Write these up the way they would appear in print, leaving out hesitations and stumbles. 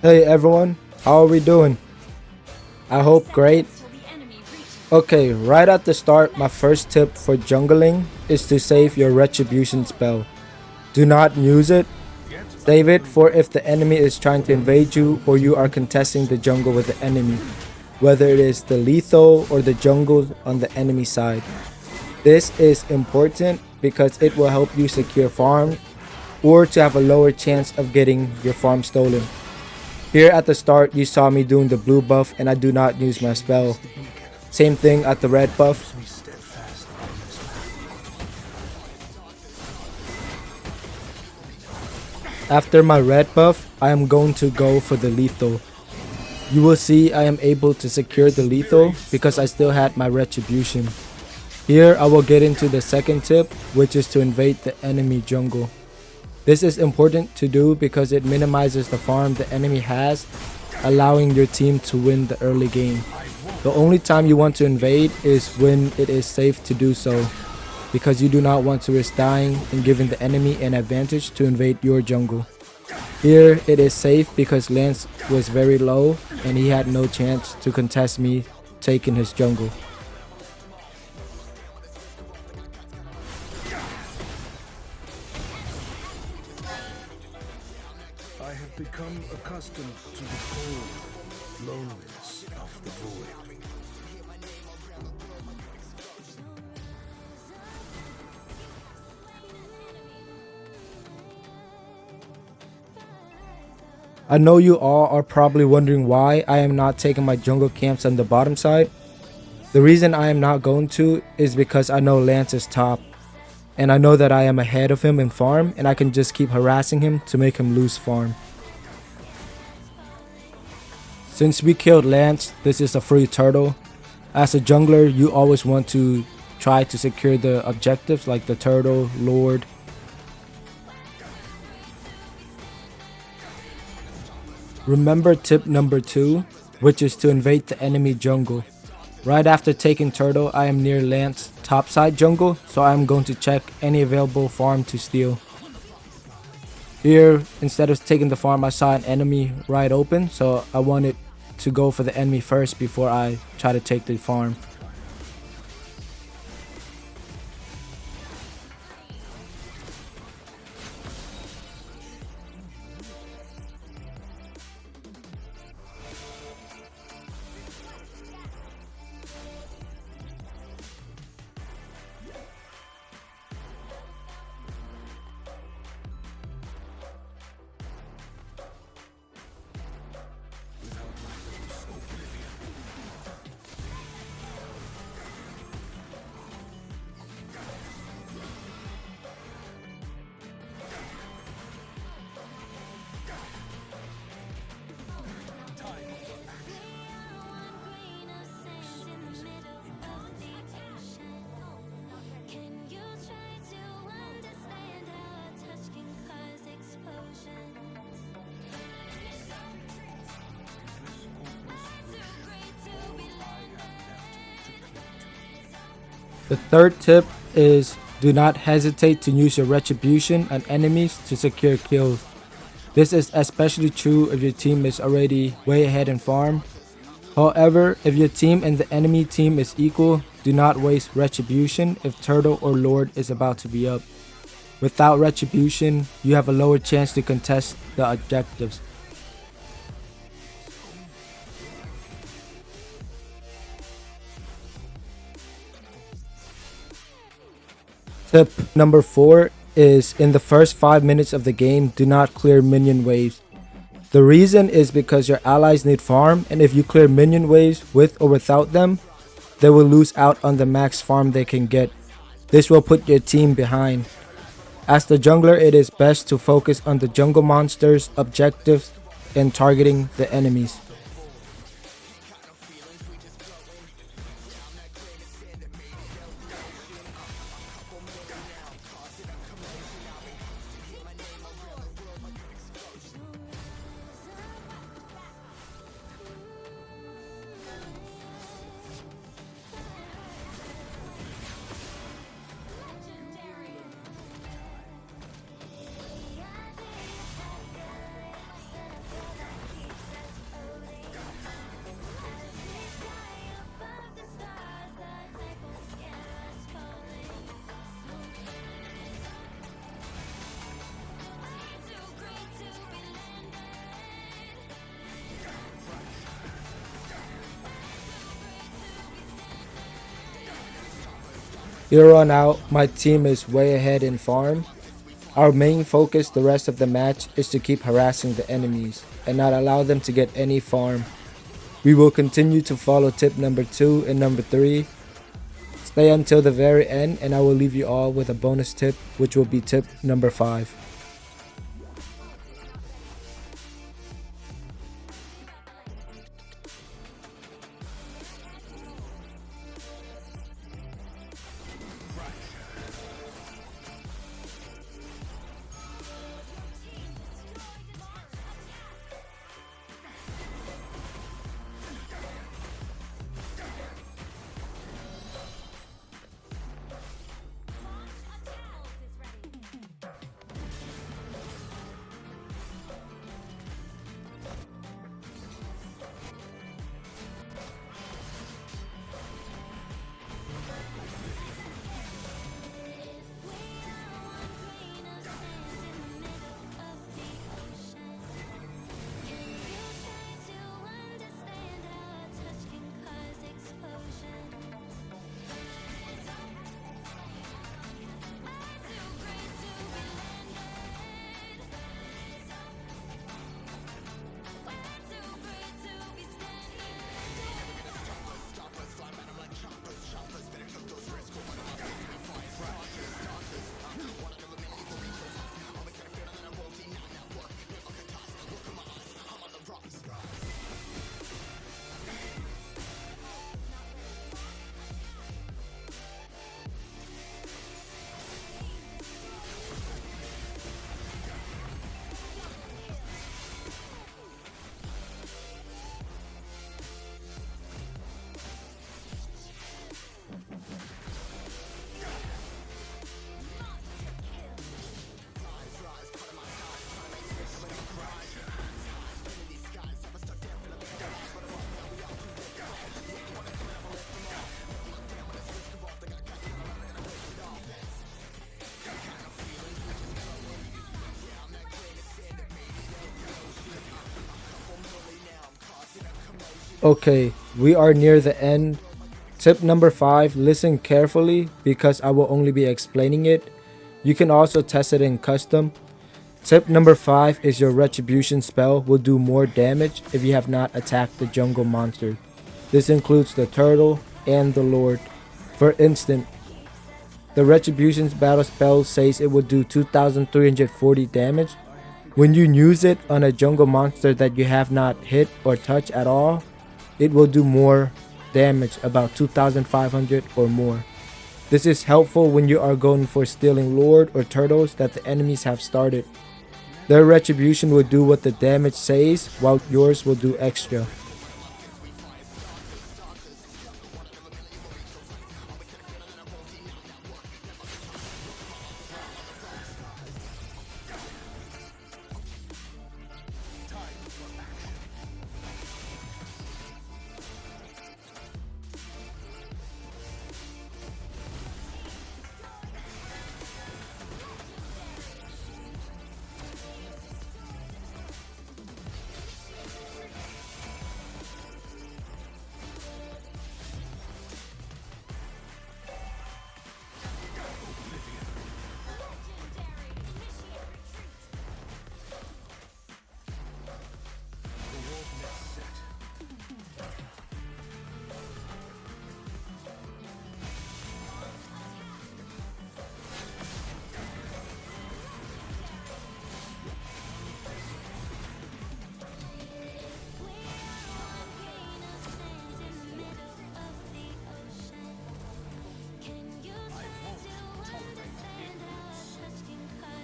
Hey everyone, how are we doing? I hope great. Okay, right at the start, my first tip for jungling is to save your retribution spell. Do not use it. Save it for if the enemy is trying to invade you or you are contesting the jungle with the enemy, whether it is the lethal or the jungle on the enemy side. This is important because it will help you secure farm or to have a lower chance of getting your farm stolen. Here at the start, you saw me doing the blue buff and I do not use my spell. Same thing at the red buff. After my red buff, I am going to go for the lethal. You will see I am able to secure the lethal because I still had my retribution. Here I will get into the second tip, which is to invade the enemy jungle. This is important to do because it minimizes the farm the enemy has, allowing your team to win the early game. The only time you want to invade is when it is safe to do so, because you do not want to risk dying and giving the enemy an advantage to invade your jungle. Here it is safe because Lance was very low and he had no chance to contest me taking his jungle. I have become accustomed to the cold loneliness of the void. I know you all are probably wondering why I am not taking my jungle camps on the bottom side. The reason I am not going to is because I know Lance is top. And I know that I am ahead of him in farm and I can just keep harassing him to make him lose farm. Since we killed Lance, this is a free turtle. As a jungler, you always want to try to secure the objectives like the turtle, lord. Remember tip number 2, which is to invade the enemy jungle. Right after taking turtle, I am near Lance topside jungle, so I am going to check any available farm to steal. Here, instead of taking the farm, I saw an enemy right open, so I wanted to go for the enemy first before I try to take the farm. The third tip is do not hesitate to use your retribution on enemies to secure kills. This is especially true if your team is already way ahead in farm. However, if your team and the enemy team is equal, do not waste retribution if turtle or lord is about to be up. Without retribution, you have a lower chance to contest the objectives. Tip number 4 is in the first 5 minutes of the game, do not clear minion waves. The reason is because your allies need farm, and if you clear minion waves with or without them, they will lose out on the max farm they can get. This will put your team behind. As the jungler, it is best to focus on the jungle monsters, objectives, and targeting the enemies. Here on out, my team is way ahead in farm. Our main focus the rest of the match is to keep harassing the enemies and not allow them to get any farm. We will continue to follow tip number 2 and number 3. Stay until the very end and I will leave you all with a bonus tip, which will be tip number 5. Okay, we are near the end. Tip number 5, listen carefully because I will only be explaining it. You can also test it in custom. Tip number 5 is your retribution spell will do more damage if you have not attacked the jungle monster. This includes the turtle and the lord. For instance, the retribution's battle spell says it will do 2340 damage. When you use it on a jungle monster that you have not hit or touched at all, it will do more damage, about 2500 or more. This is helpful when you are going for stealing lord or turtles that the enemies have started. Their retribution will do what the damage says, while yours will do extra.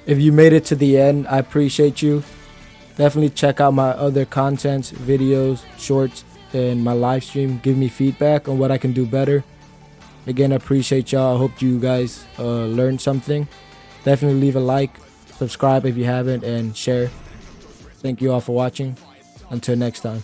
If you made it to the end, I appreciate you. Definitely check out my other contents, videos, shorts, and my live stream. Give me feedback on what I can do better. Again, I appreciate y'all. I hope you guys learned something. Definitely leave a like, subscribe if you haven't, and share. Thank you all for watching. Until next time.